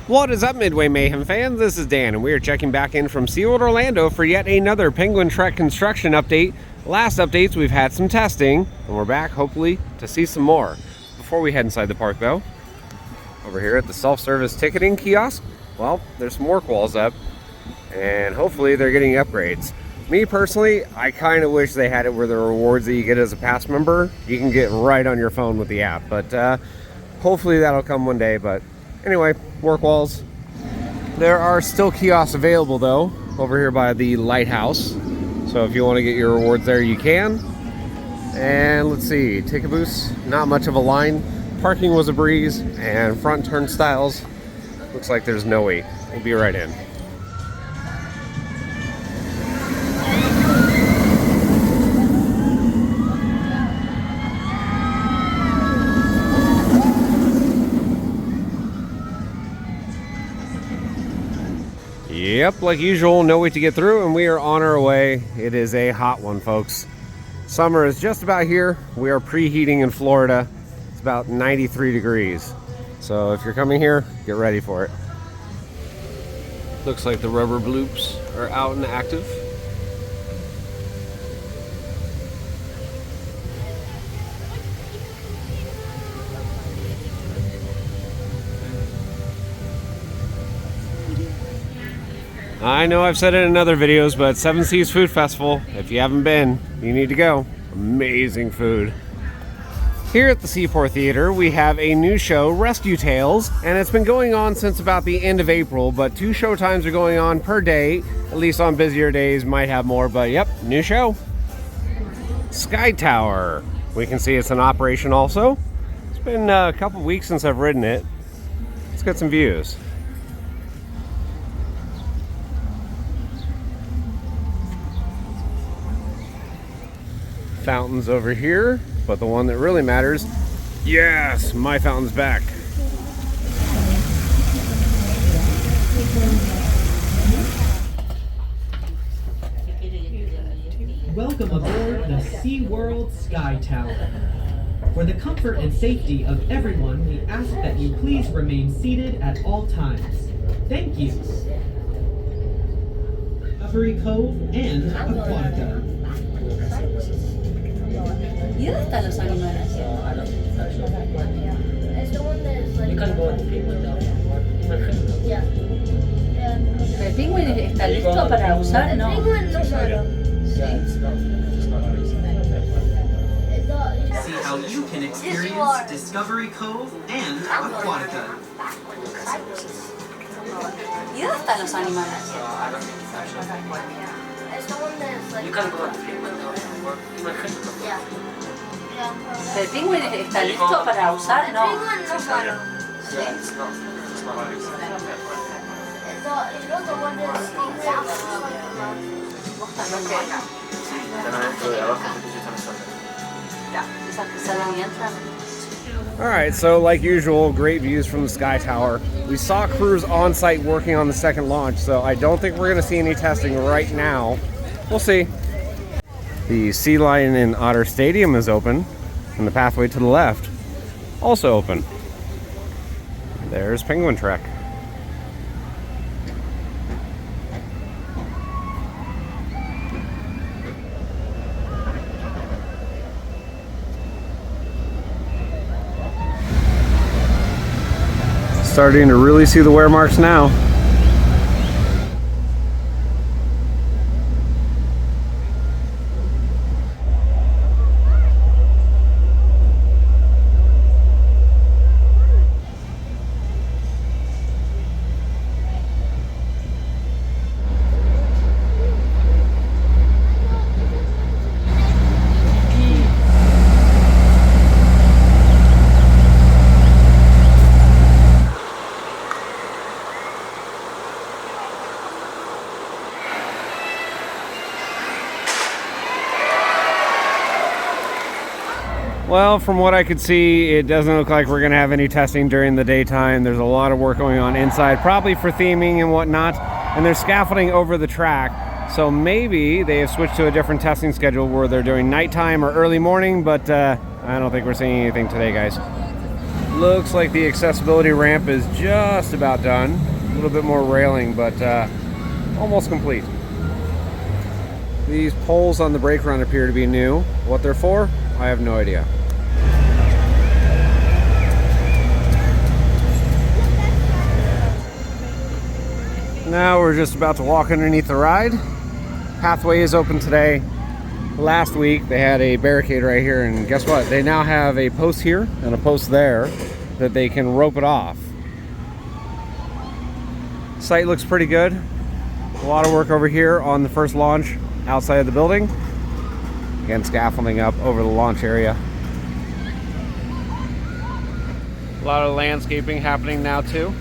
What is up, Midway Mayhem fans? This is Dan, and we are checking back in from SeaWorld Orlando for yet another Penguin Trek construction update. Last updates, we've had some testing, and we're back, hopefully, to see some more. Before we head inside the park, though, over here at the self-service ticketing kiosk, well, there's some work walls up, and hopefully they're getting upgrades. Me, personally, I kind of wish they had it where the rewards that you get as a pass member, you can get right on your phone with the app, but hopefully that'll come one day, but anyway, work walls. There are still kiosks available though, over here by the lighthouse. So if you want to get your rewards there, you can. And let's see, ticket booths, not much of a line. Parking was a breeze, and front turnstiles, looks like there's no wait. We'll be right in. Yep, like usual, no wait to get through, and we are on our way. It is a hot one, folks. Summer is just about here. We are preheating in Florida. It's about 93 degrees. So if you're coming here, get ready for it. Looks like the rubber bloops are out and active. I know I've said it in other videos, but Seven Seas Food Festival, if you haven't been, you need to go. Amazing food. Here at the Seaport Theater, we have a new show, Rescue Tales, and it's been going on since about the end of April, but 2 show times are going on per day, at least on busier days, might have more, but yep, new show. Sky Tower. We can see it's in operation also. It's been a couple weeks since I've ridden it. Let's get some views. Fountains over here, but the one that really matters, yes, my fountain's back. Welcome aboard the SeaWorld Sky Tower. For the comfort and safety of everyone, we ask that you please remain seated at all times. Thank you. Discovery Cove and Aquatica. ¿Y dónde están los animales? ¿El pingüino está listo para usar? No. See how you can experience Discovery Cove and Aquatica. ¿Y dónde están los animales? ¿El pingüino está listo para usar? No. Alright, so like usual, great views from the Sky Tower. We saw crews on site working on the second launch, so I don't think we're going to see any testing right now. We'll see. The Sea Lion and Otter Stadium is open, and the pathway to the left also open. There's Penguin Trek. Starting to really see the wear marks now. Well, from what I could see, it doesn't look like we're going to have any testing during the daytime. There's a lot of work going on inside, probably for theming and whatnot. And there's scaffolding over the track. So maybe they have switched to a different testing schedule where they're doing nighttime or early morning, but I don't think we're seeing anything today, guys. Looks like the accessibility ramp is just about done. A little bit more railing, but almost complete. These poles on the brake run appear to be new. What they're for, I have no idea. Now we're just about to walk underneath the ride. Pathway is open today. Last week they had a barricade right here, and guess what? They now have a post here and a post there that they can rope it off. Site looks pretty good. A lot of work over here on the first launch outside of the building. Again, scaffolding up over the launch area. A lot of landscaping happening now too.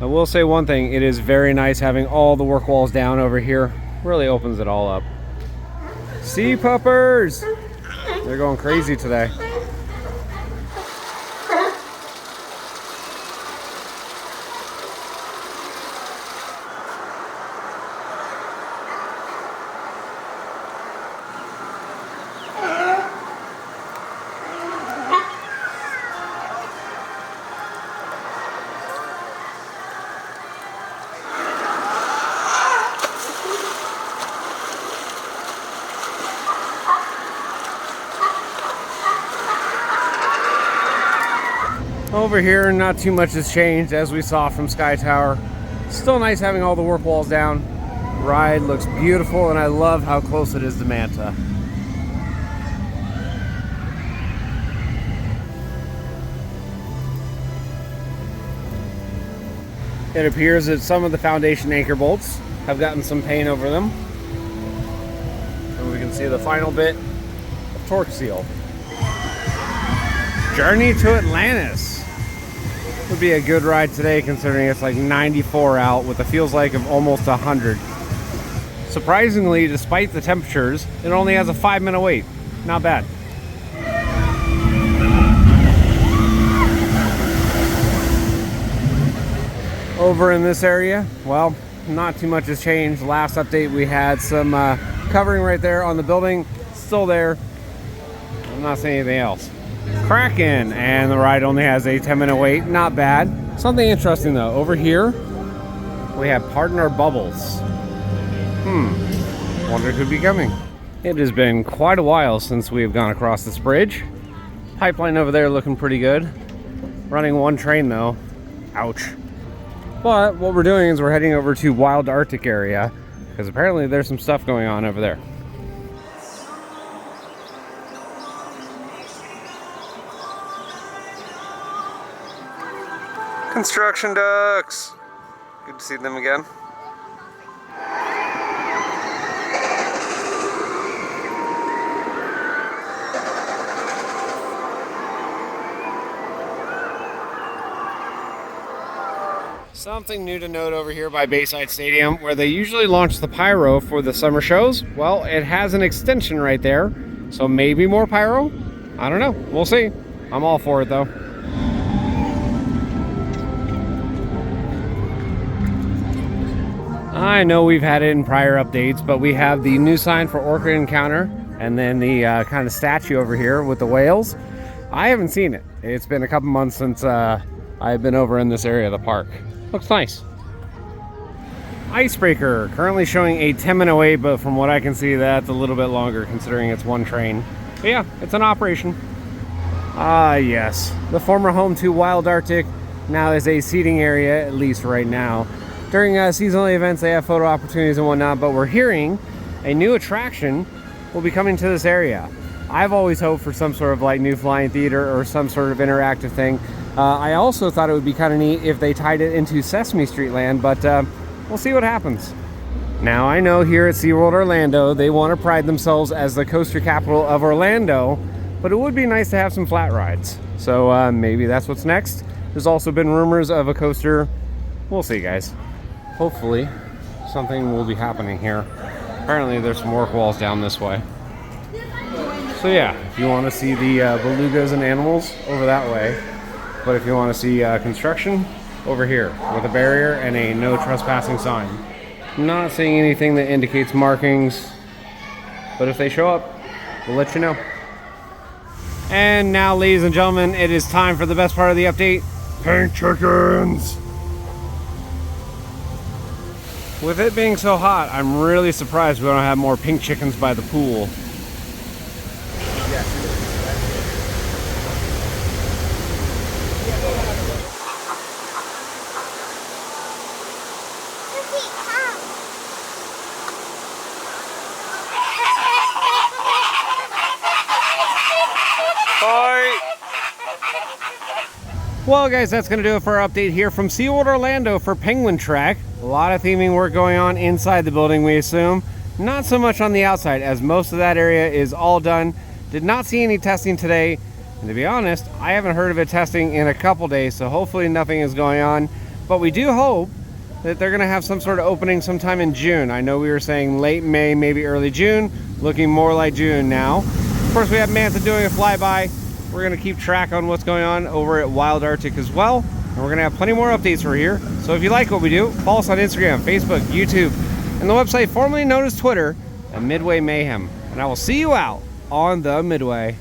I will say one thing, it is very nice having all the work walls down over here. Really opens it all up. Sea puppers! They're going crazy today. Over here, not too much has changed as we saw from Sky Tower. Still nice having all the work walls down. Ride looks beautiful, and I love how close it is to Manta. It appears that some of the foundation anchor bolts have gotten some paint over them. And we can see the final bit of torque seal. Journey to Atlantis. Would be a good ride today considering it's like 94 out with a feels like of almost 100. Surprisingly, despite the temperatures, it only has a 5-minute wait. Not bad. Over in this area, well, not too much has changed. Last update we had some covering right there on the building. Still there. I'm not saying anything else. Kraken, and the ride only has a 10-minute wait. Not bad. Something interesting though, over here we have Pardon Our Bubbles. Wonder who'd be coming. It has been quite a while since we have gone across this bridge. Pipeline over there looking pretty good. Running one train though. Ouch. But what we're doing is we're heading over to Wild Artic area because apparently there's some stuff going on over there. Construction ducks. Good to see them again. Something new to note over here by Bayside Stadium, where they usually launch the pyro for the summer shows. Well, it has an extension right there, so maybe more pyro. I don't know. We'll see. I'm all for it though. I know we've had it in prior updates, but we have the new sign for Orca Encounter and then the kind of statue over here with the whales. I haven't seen it. It's been a couple months since I've been over in this area of the park. Looks nice. Icebreaker, currently showing a 10-minute wait, but from what I can see, that's a little bit longer considering it's one train. But yeah, it's an operation. Ah, yes. The former home to Wild Artic now is a seating area, at least right now. During seasonal events, they have photo opportunities and whatnot, but we're hearing a new attraction will be coming to this area. I've always hoped for some sort of like new flying theater or some sort of interactive thing. I also thought it would be kind of neat if they tied it into Sesame Street Land, but we'll see what happens. Now, I know here at SeaWorld Orlando, they want to pride themselves as the coaster capital of Orlando, but it would be nice to have some flat rides. So maybe that's what's next. There's also been rumors of a coaster. We'll see, guys. Hopefully something will be happening here. Apparently there's some work walls down this way. So yeah, if you want to see the belugas and animals, over that way. But if you want to see construction, over here with a barrier and a no trespassing sign. Not seeing anything that indicates markings, but if they show up, we'll let you know. And now, ladies and gentlemen, it is time for the best part of the update. Pink chickens! With it being so hot, I'm really surprised we don't have more pink chickens by the pool. Well, guys, that's going to do it for our update here from SeaWorld Orlando for Penguin Trek. A lot of theming work going on inside the building, we assume. Not so much on the outside, as most of that area is all done. Did not see any testing today. And to be honest, I haven't heard of it testing in a couple days, so hopefully nothing is going on. But we do hope that they're going to have some sort of opening sometime in June. I know we were saying late May, maybe early June. Looking more like June now. Of course, we have Manta doing a flyby. We're going to keep track on what's going on over at Wild Artic as well. And we're going to have plenty more updates for here. So if you like what we do, follow us on Instagram, Facebook, YouTube, and the website formerly known as Twitter, at Midway Mayhem. And I will see you out on the Midway.